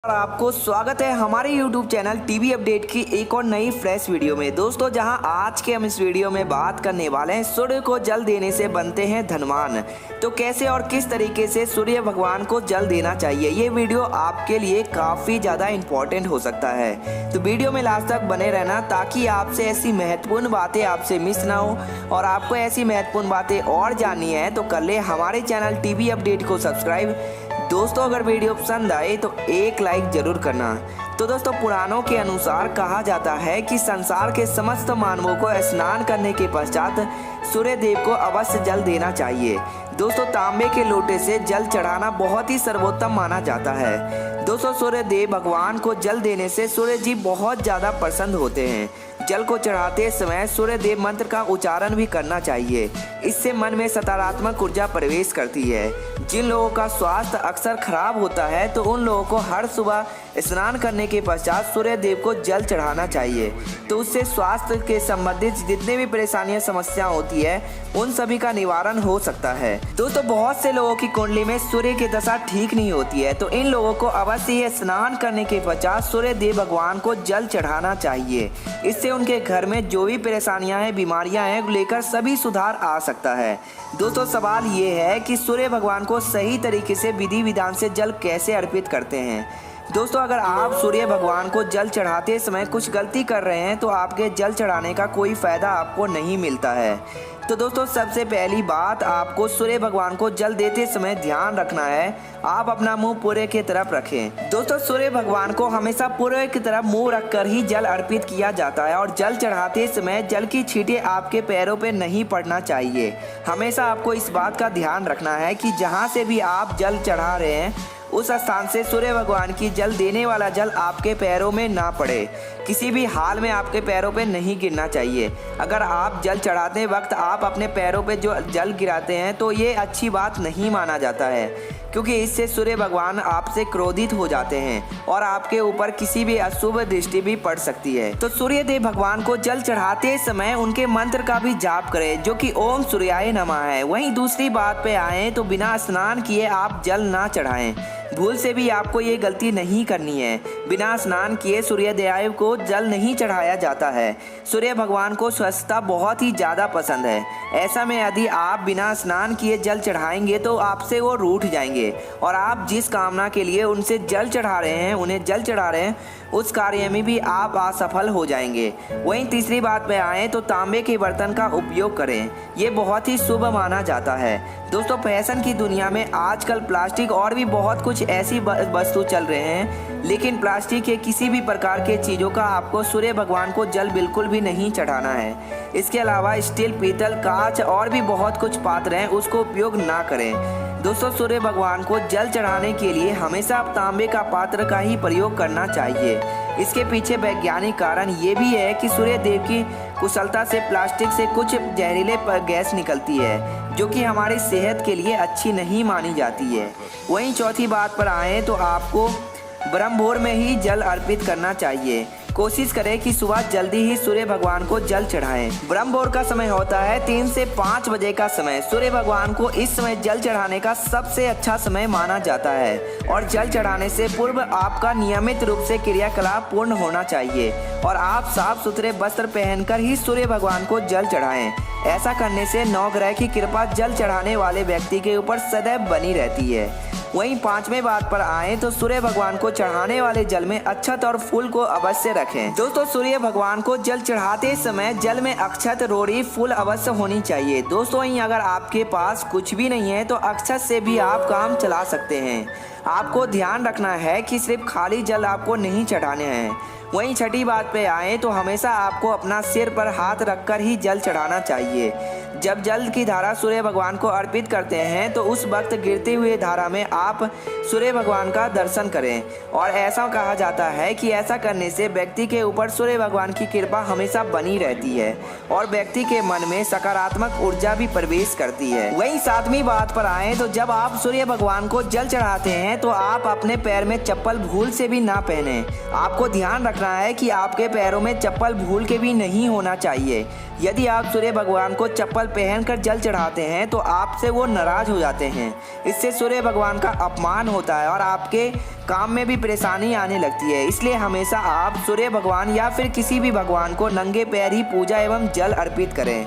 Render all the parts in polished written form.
और आपको स्वागत है हमारे YouTube चैनल टीवी अपडेट की एक और नई फ्रेश वीडियो में। दोस्तों जहां आज के हम इस वीडियो में बात करने वाले हैं सूर्य को जल देने से बनते हैं धनवान। तो कैसे और किस तरीके से सूर्य भगवान को जल देना चाहिए, ये वीडियो आपके लिए काफ़ी ज़्यादा इम्पोर्टेंट हो सकता है। तो वीडियो में लास्ट तक बने रहना ताकि आपसे ऐसी महत्वपूर्ण बातें आपसे मिस ना हो। और आपको ऐसी महत्वपूर्ण बातें और जाननी है तो कर ले हमारे चैनल टीवी अपडेट को सब्सक्राइब। दोस्तों अगर वीडियो पसंद आए तो एक लाइक जरूर करना। तो दोस्तों पुराणों के अनुसार कहा जाता है कि संसार के समस्त मानवों को स्नान करने के पश्चात सूर्य देव को अवश्य जल देना चाहिए। दोस्तों तांबे के लोटे से जल चढ़ाना बहुत ही सर्वोत्तम माना जाता है। दोस्तों सूर्य देव भगवान को जल देने से सूर्य जी बहुत ज़्यादा प्रसन्न होते हैं। जल को चढ़ाते समय सूर्य देव मंत्र का उच्चारण भी करना चाहिए। इससे मन में सकारात्मक ऊर्जा प्रवेश करती है। जिन लोगों का स्वास्थ्य अक्सर खराब होता है तो उन लोगों को हर सुबह स्नान करने के पश्चात सूर्य देव को जल चढ़ाना चाहिए। तो उससे स्वास्थ्य के संबंधित जितने भी परेशानियां समस्या होती है उन सभी का निवारण हो सकता है। दोस्तों बहुत से लोगों की कुंडली में सूर्य की दशा ठीक नहीं होती है तो इन लोगों को अवश्य ही स्नान करने के पश्चात सूर्य देव भगवान को जल चढ़ाना चाहिए। इससे उनके घर में जो भी परेशानियां हैं बीमारियां हैं लेकर सभी सुधार आ सकता है। दोस्तों सवाल ये है कि सूर्य भगवान को सही तरीके से विधि विधान से जल कैसे अर्पित करते हैं। दोस्तों अगर आप सूर्य भगवान को जल चढ़ाते समय कुछ गलती कर रहे हैं तो आपके जल चढ़ाने का कोई फायदा आपको नहीं मिलता है। तो दोस्तों सबसे पहली बात आपको सूर्य भगवान को जल देते समय ध्यान रखना है, आप अपना मुंह पूरे की तरफ रखें। दोस्तों सूर्य भगवान को हमेशा पूरे की तरफ मुंह रखकर ही जल अर्पित किया जाता है और जल चढ़ाते समय जल की छींटे आपके पैरों पे नहीं पड़ना चाहिए। हमेशा आपको इस बात का ध्यान रखना है कि जहाँ से भी आप जल चढ़ा रहे हैं उस स्थान से सूर्य भगवान की जल देने वाला जल आपके पैरों में ना पड़े। किसी भी हाल में आपके पैरों पे नहीं गिरना चाहिए। अगर आप जल चढ़ाते वक्त आप अपने पैरों पे जो जल गिराते हैं तो ये अच्छी बात नहीं माना जाता है, क्योंकि इससे सूर्य भगवान आपसे क्रोधित हो जाते हैं और आपके ऊपर किसी भी अशुभ दृष्टि भी पड़ सकती है। तो सूर्य देव भगवान को जल चढ़ाते समय उनके मंत्र का भी जाप करें जो कि ओम सूर्याय नमः है। वहीं दूसरी बात पे आए तो बिना स्नान किए आप जल ना चढ़ाएं। भूल से भी आपको ये गलती नहीं करनी है। बिना स्नान किए सूर्य देव को जल नहीं चढ़ाया जाता है। सूर्य भगवान को स्वच्छता बहुत ही ज़्यादा पसंद है। ऐसा में यदि आप बिना स्नान किए जल चढ़ाएंगे तो आपसे वो रूठ जाएंगे और आप जिस कामना के लिए उनसे जल चढ़ा रहे हैं उन्हें जल चढ़ा रहे हैं उस कार्य में भी आप असफल हो जाएंगे। वहीं तीसरी बात पे आए तो तांबे के बर्तन का उपयोग करें, ये बहुत ही शुभ माना जाता है। दोस्तों फैशन की दुनिया में आजकल प्लास्टिक और भी बहुत कुछ ऐसी वस्तु चल रहे हैं, लेकिन प्लास्टिक के किसी भी प्रकार के चीज़ों का आपको सूर्य भगवान को जल बिल्कुल भी नहीं चढ़ाना है। इसके अलावा स्टील, पीतल, कांच और भी बहुत कुछ पात्र हैं उसको उपयोग ना करें। दोस्तों सूर्य भगवान को जल चढ़ाने के लिए हमेशा तांबे का पात्र का ही प्रयोग करना चाहिए। इसके पीछे वैज्ञानिक कारण ये भी है कि सूर्य देव की कुशलता से प्लास्टिक से कुछ जहरीले गैस निकलती है जो कि हमारी सेहत के लिए अच्छी नहीं मानी जाती है। वहीं चौथी बात पर आए तो आपको ब्रह्म मुहूर्त में ही जल अर्पित करना चाहिए। कोशिश करें कि सुबह जल्दी ही सूर्य भगवान को जल चढ़ाएं। ब्रह्म मुहूर्त का समय होता है 3 से 5 बजे का समय। सूर्य भगवान को इस समय जल चढ़ाने का सबसे अच्छा समय माना जाता है और जल चढ़ाने से पूर्व आपका नियमित रूप से क्रियाकलाप पूर्ण होना चाहिए और आप साफ सुथरे वस्त्र पहनकर ही सूर्य भगवान को जल चढ़ाएं। ऐसा करने से नवग्रह की कृपा जल चढ़ाने वाले व्यक्ति के ऊपर सदैव बनी रहती है। वहीं 5वें बात पर आए तो सूर्य भगवान को चढ़ाने वाले जल में अक्षत और फूल को अवश्य रखें। दोस्तों सूर्य भगवान को जल चढ़ाते समय जल में अक्षत, रोड़ी, फूल अवश्य होनी चाहिए। दोस्तों वहीं अगर आपके पास कुछ भी नहीं है तो अक्षत से भी आप काम चला सकते हैं। आपको ध्यान रखना है कि सिर्फ खाली जल आपको नहीं चढ़ाने हैं। वहीं छठी बात पे आए तो हमेशा आपको अपना सिर पर हाथ रखकर ही जल चढ़ाना चाहिए। जब जल की धारा सूर्य भगवान को अर्पित करते हैं तो उस वक्त गिरते हुए धारा में आप सूर्य भगवान का दर्शन करें और ऐसा कहा जाता है कि ऐसा करने से व्यक्ति के ऊपर सूर्य भगवान की कृपा हमेशा बनी रहती है और व्यक्ति के मन में सकारात्मक ऊर्जा भी प्रवेश करती है। वहीं 7वीं बात पर आए तो जब आप सूर्य भगवान को जल चढ़ाते हैं हैं तो आप अपने पैर में चप्पल भूल से भी ना पहने। आपको ध्यान रखना है कि आपके पैरों में चप्पल भूल के भी नहीं होना चाहिए। यदि आप सूर्य भगवान को चप्पल पहनकर जल चढ़ाते हैं तो आपसे वो नाराज हो जाते हैं। इससे सूर्य भगवान का अपमान होता है और आपके काम में भी परेशानी आने लगती है। इसलिए हमेशा आप सूर्य भगवान या फिर किसी भी भगवान को नंगे पैर ही पूजा एवं जल अर्पित करें।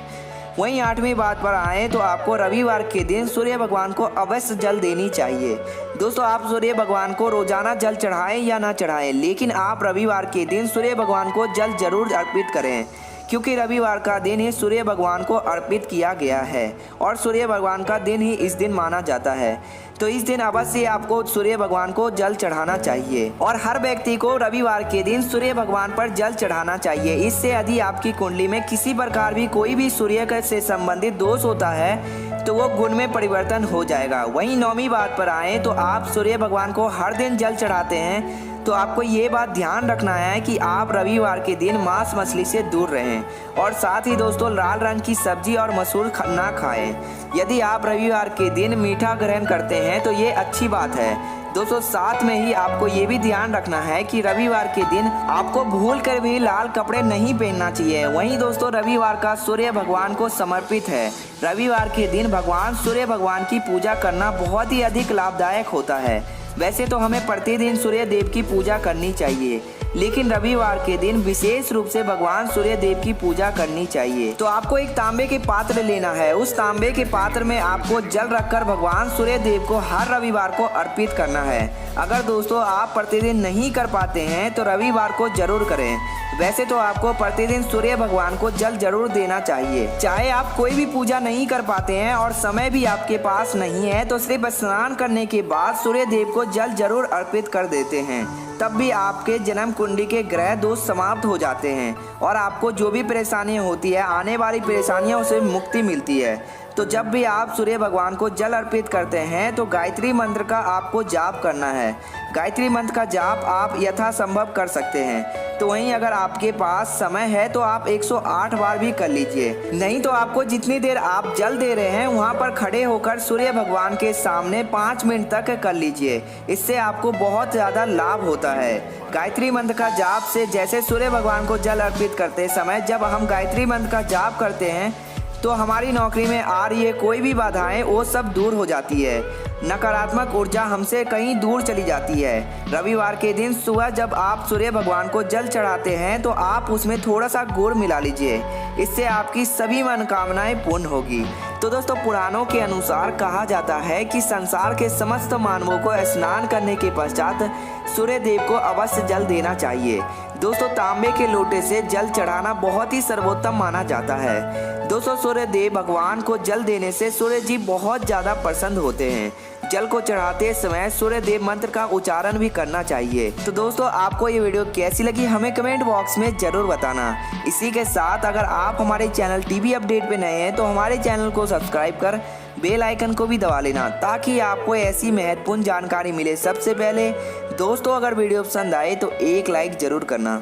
वहीं 8वीं बात पर आएँ तो आपको रविवार के दिन सूर्य भगवान को अवश्य जल देनी चाहिए। दोस्तों, आप सूर्य भगवान को रोजाना जल चढ़ाएं या ना चढ़ाएं, लेकिन आप रविवार के दिन सूर्य भगवान को जल जरूर अर्पित करें, क्योंकि रविवार का दिन ही सूर्य भगवान को अर्पित किया गया है और सूर्य भगवान का दिन ही इस दिन माना जाता है। तो इस दिन अवश्य आपको सूर्य भगवान को जल चढ़ाना चाहिए और हर व्यक्ति को रविवार के दिन सूर्य भगवान पर जल चढ़ाना चाहिए। इससे यदि आपकी कुंडली में किसी प्रकार भी कोई भी सूर्य से संबंधित दोष होता है तो वो गुण में परिवर्तन हो जाएगा। वहीं 9वीं बात पर आए तो आप सूर्य भगवान को हर दिन जल चढ़ाते हैं तो आपको ये बात ध्यान रखना है कि आप रविवार के दिन मांस मछली से दूर रहें और साथ ही दोस्तों लाल रंग की सब्जी और मसूर ना खाएं। यदि आप रविवार के दिन मीठा ग्रहण करते हैं तो ये अच्छी बात है। दोस्तों, साथ में ही आपको ये भी ध्यान रखना है कि रविवार के दिन आपको भूल कर भी लाल कपड़े नहीं पहनना चाहिए। वहीं दोस्तों, रविवार का सूर्य भगवान को समर्पित है। रविवार के दिन भगवान सूर्य भगवान की पूजा करना बहुत ही अधिक लाभदायक होता है। वैसे तो हमें प्रतिदिन सूर्य देव की पूजा करनी चाहिए, लेकिन रविवार के दिन विशेष रूप से भगवान सूर्य देव की पूजा करनी चाहिए। तो आपको एक तांबे के पात्र लेना है। उस तांबे के पात्र में आपको जल रखकर भगवान सूर्य देव को हर रविवार को अर्पित करना है। अगर दोस्तों आप प्रतिदिन नहीं कर पाते हैं तो रविवार को जरूर करें। वैसे तो आपको प्रतिदिन सूर्य भगवान को जल जरूर देना चाहिए। चाहे आप कोई भी पूजा नहीं कर पाते हैं और समय भी आपके पास नहीं है तो सिर्फ स्नान करने के बाद सूर्य देव को जल जरूर अर्पित कर देते हैं। तब भी आपके जन्म कुंडली के ग्रह दोष समाप्त हो जाते हैं और आपको जो भी परेशानियां होती है, आने वाली परेशानियों से मुक्ति मिलती है। तो जब भी आप सूर्य भगवान को जल अर्पित करते हैं तो गायत्री मंत्र का आपको जाप करना है। गायत्री मंत्र का जाप आप यथासंभव कर सकते हैं। तो वहीं अगर आपके पास समय है तो आप 108 बार भी कर लीजिए। नहीं तो आपको जितनी देर आप जल दे रहे हैं वहां पर खड़े होकर सूर्य भगवान के सामने 5 मिनट तक कर लीजिए। इससे आपको बहुत ज़्यादा लाभ होता है। गायत्री मंत्र का जाप से जैसे सूर्य भगवान को जल अर्पित करते समय जब हम गायत्री मंत्र का जाप करते हैं तो हमारी नौकरी में आ रही है कोई भी बाधाएं वो सब दूर हो जाती है। नकारात्मक ऊर्जा हमसे कहीं दूर चली जाती है। रविवार के दिन सुबह जब आप सूर्य भगवान को जल चढ़ाते हैं तो आप उसमें थोड़ा सा गुड़ मिला लीजिए। इससे आपकी सभी मनोकामनाएं पूर्ण होगी। तो दोस्तों, पुराणों के अनुसार कहा जाता है कि संसार के समस्त मानवों को स्नान करने के पश्चात सूर्य देव को अवश्य जल देना चाहिए। दोस्तों, तांबे के लोटे से जल चढ़ाना बहुत ही सर्वोत्तम माना जाता है। दोस्तों, सूर्य देव भगवान को जल देने से सूर्य जी बहुत ज़्यादा प्रसन्न होते हैं। जल को चढ़ाते समय सूर्य देव मंत्र का उच्चारण भी करना चाहिए। तो दोस्तों, आपको ये वीडियो कैसी लगी हमें कमेंट बॉक्स में ज़रूर बताना। इसी के साथ अगर आप हमारे चैनल टीवी अपडेट पे नए हैं तो हमारे चैनल को सब्सक्राइब कर बेल आइकन को भी दबा लेना, ताकि आपको ऐसी महत्वपूर्ण जानकारी मिले सबसे पहले। दोस्तों, अगर वीडियो पसंद आए तो एक लाइक ज़रूर करना।